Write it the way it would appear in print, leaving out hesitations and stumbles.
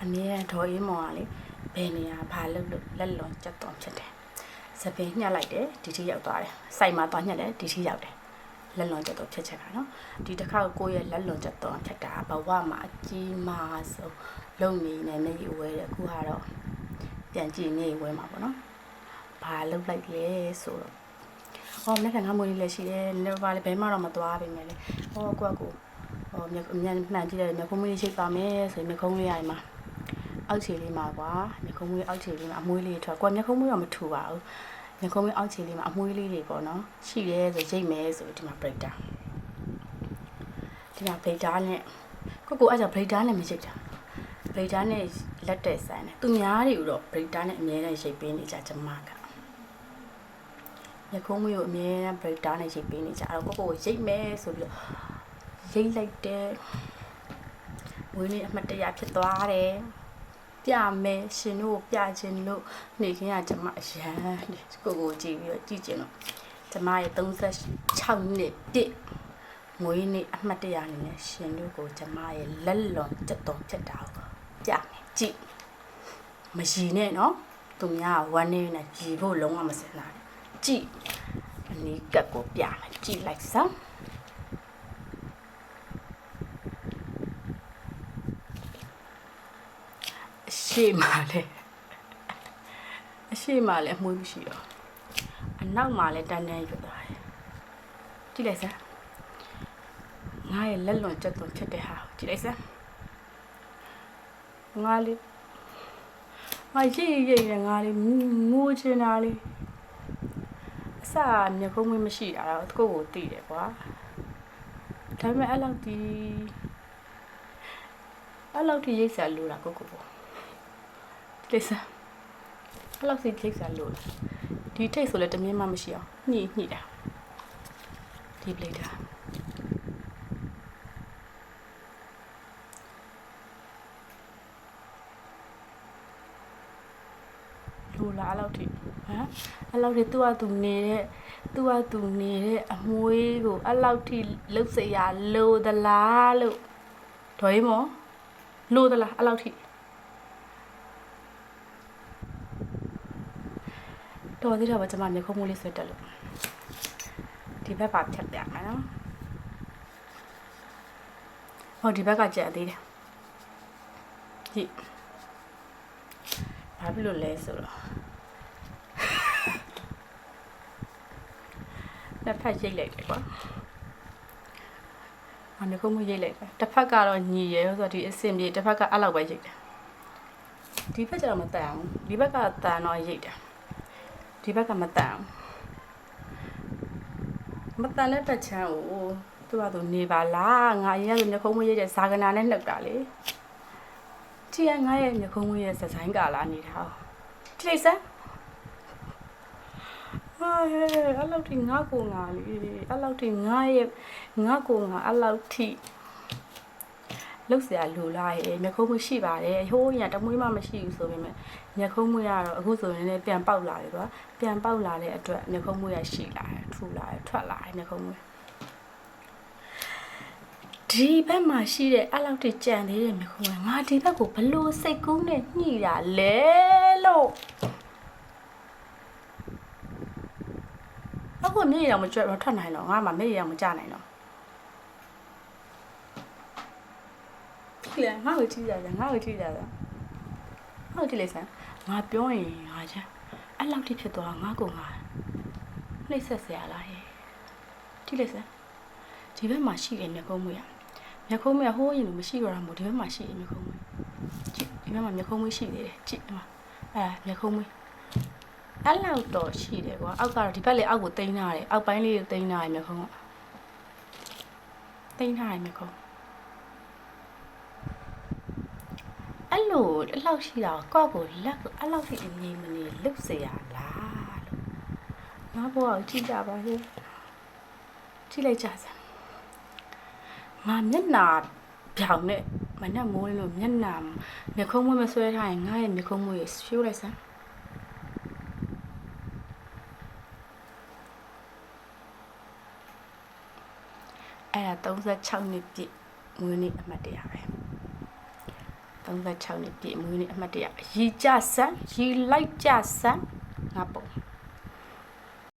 အမြဲဒေါ်အေးမော်ကလေဘယ်နေရာဘာလုပ်လို့လက်လွန်ကျက်တော်ဖြစ်တယ်စပင်းညှက်လိုက်တယ်ဒီထိရောက်သွားတယ်စိုက်မှာသွားညှက်တယ်ဒီထိရောက်တယ်လက်လွန်ကျက်တော်ဖြစ်ချက်ကနော်ဒီတစ်ခါကိုရဲ့လက်လွန်ကျက်တော်ဖြစ်တာဘဝမှာအကြီးမားဆုံးလုံနေနဲ့နေဝဲတယ်အခုကတော့ပြန်ကြည့်နေဝဲမှာပေါ့နော်ဘာလုပ်လိုက်လဲဆိုတော့မနေ့ကငါမွေးလေးလည်းရှိတယ်နေပါလေဘဲမှတော့မသွားပြင်မယ်လေကိုကကိုမြန်မှန်ကြည့်တယ်မြခုံးမွေးလေးရှိပါမယ်ဆိုရင်မြခုံးလေးရိုင်မှာအောက်ခြေလေးမှာကွာမြခုံးမွေးအောက်ခြေလေးမှာအမွေးလေးထွက်ကွာမြခုံးမွေးတော့မထူပါဘူးမြခုံးမွေးအောက်ခြေလေးမှာအမွေးလေးတွေပေါ့နော်ရှိတယ်ဆိုရိတ်မယ်ဆိုဒီမှာ breaker ဒီမှာ breaker နဲ့ကိုအဲ့ဒါ breaker နဲ့မရိတ်တာ breaker နဲ့လက်တဲ့ဆိုင်တယ်သူများတွေတော့ breaker နဲ့အများနဲ့ရိတ်ပေးနေကြကျမကမြခုံးမွေးကိုအများနဲ့ breaker နဲ့ရိတ်ပေးနေကြအဲ့တော့ကိုရိတ်မယ်ဆိုပြီးတော့ရိတ်လိုက်တဲ့မွေးနေ့အမှတ်တရဖြစ်သွားတယ်ပြမယ်ရှင်တို့ပြခြင်းလို့နေခင်းကကျမအရန်ကိုကြည့်ပြီးတော့ကြည့်ကျင်တော့ကျမရဲ့36နှစ်ပြည့်မွေးနေ့အမှတ်တရအနေနဲ့ရှင်တို့ကိုကျမရဲ့လက်လွန်ကျက်တော်ဖြစ်တာကိုပြမယ်ကြည့်မရည်နဲ့နော်သူများဝမ်းနေနဲ့ကြည်ဖို့လုံးဝမစင်တာကြည့်အနီးကပ်ကိုပြမယ်ကြည့်လိုက်စမ်းရှေ့မှာလဲအရှေ့မှာလဲအမွှေးမရှိတော့အနောက်မှာလဲတန်းတန်းရွတ်သွားတယ်ကြည့်လိုက်စမ်းငါရဲ့လက်လွန်ကျက်သွန်ဖြစ်တဲ့ဟာကြည့်လိုက်စမ်းငါလေးမရိတ်နဲ့ငါလေးငိုချင်တာလေးအစမျက်ခုံးမွေးမရှိတာတော့ကိုသိတယ်ကွာဒါပေမဲ့အဲ့လောက်ဒီရိတ်ဆက်လို့လားကိုပေါ့လိစအဲ့လောက်စိတ်ထိတ်စားလို့ဒီထိတ်ဆိုလဲတမင်းမှမရှိအောင်ညှိတာဒီပလေတာလိုလားအဲ့လောက်ထိအဲ့လောက်ထိသူနေတဲ့အမွေးကိုအဲ့လောက်ထိလှုပ်စရာလိုသလားလို့ဒေါ်ရီမောလိုသလားအဲ့လောက်ထိတော်သေးတော့ကျွန်မမျက်ခုံးမွေးလေးဆွဲတက်လို့ဒီဘက်ပါဖြတ်ပြမယ်နော်ဟောဒီဘက်ကကြက်သေးတယ်ကြည့်ဘာဖြစ်လို့လဲဆိုတော့တစ်ဖက်ရိတ်လိုက်တယ်ကွာမျက်ခုံးမွေးရိတ်လိုက်တယ်တစ်ဖက်ကတော့ညီရဲဆိုတော့ဒီအစင်ပြေတစ်ဖက်ကအဲ့လောက်ပဲရိတ်တယ်ဒီဘက်ကျတော့မတန်အောင်ဒီဘက်ကတန်တော့ရိတ်တယ်ဒီဘက်ကမတန်တဲ့ပတ်ချမ်းကိုသူနေပါလားငါအရင်ကမျက်ခုံးမွေးရတဲ့ဇာကနာနဲ့နှုတ်တာလေကြည့်ရငါရဲ့မျက်ခုံးမွေးရဲ့စဆိုင်ကာလာနေတာကြည့်လိုက်စမ်းအဲ့လောက်ထိငါကိုငါလေအဲ့လောက်ထိငါကိုငါအဲ့လောက်ထိလှုပ်เสียလူလာရဲ့မျက်ခုံးမွေးရှိပါတယ်ဟိုးရတမွေးမှမရှိဘူးဆိုပေမဲ့မျက်ခုံးမွေးကတော့အခုဆိုရင်လည်းပြန်ပေါက်လာတယ်ကွာပြန်ပေါက်လာတဲ့အတွက်မျက်ခုံးမွေးရရှိလာတယ်ထူလာတယ်ထွက်လာတယ်မျက်ခုံးမွေးဒီဘက်မှာရှိတဲ့အဲ့လောက်ထိကြံသေးတဲ့မျက်ခုံးမွေးငါဒီဘက်ကိုဘလို့စိတ်ကူးနဲ့ညှိတာလဲလို့အခုမျက်ရည်တော့မကြွတော့ထွက်နိုင်တော့ငါမှမျက်ရည်တော့မကြနိုင်တော့လေငါ့ကိုကြည့်ကြတယ်ငါ့ကိုကြည့်လိုက်စမ်းငါပြောရင်ငါချမ်းအဲ့လောက်ထိဖြစ်သွားငါကိုငါနှိမ့်ဆက်စရာလားဟဲ့ကြည့်လိုက်စမ်းဒီဘက်မှာရှိတဲ့မျက်ခုံးမွေးဟိုးရင်လို့မရှိတော့တာမို့ဒီဘက်မှာရှိတဲ့မျက်ခုံးမွေးကြည့်ဒီဘက်မှာမျက်ခုံးမွေးရှိသေးတယ်ကြည့်ဒီမှာမျက်ခုံးမွေးအဲ့လောက်တော့ရှိတယ်ကွာအောက်ကတော့ဒီဘက်လေအောက်ကိုတိန်းထားတယ်အောက်ပိုင်းလေးကိုတိန်းထားတယ်မျက်ခုံးကတိန်းထားတယ်မျက်ခုံးအဲ့လောက်ရှိတာကော့ကိုလက်ကိုအဲ့လောက်ထိအငြိမ်မနေလှုပ်เสียလားလို့ငါဘောကိုကြည့်ကြပါစေကြည့်လိုက်ကြစမ်းငါမျက်နာပြောင်နဲ့မနဲ့မိုးလို့မျက်နာမျက်ခုံးမွေးမဆွဲထားရင်ငါရဲ့မျက်ခုံးမွေးရှိုးလိုက်စမ်းအဲ့ဒါ36နှစ်ပြည့်မွေးနေ့အမှတ်တရပဲ 36နှစ်ပြည့်မွေးနေ့အမှတ်တရရီကြဆန်းရီလိုက်ကြဆန်းငါပုံ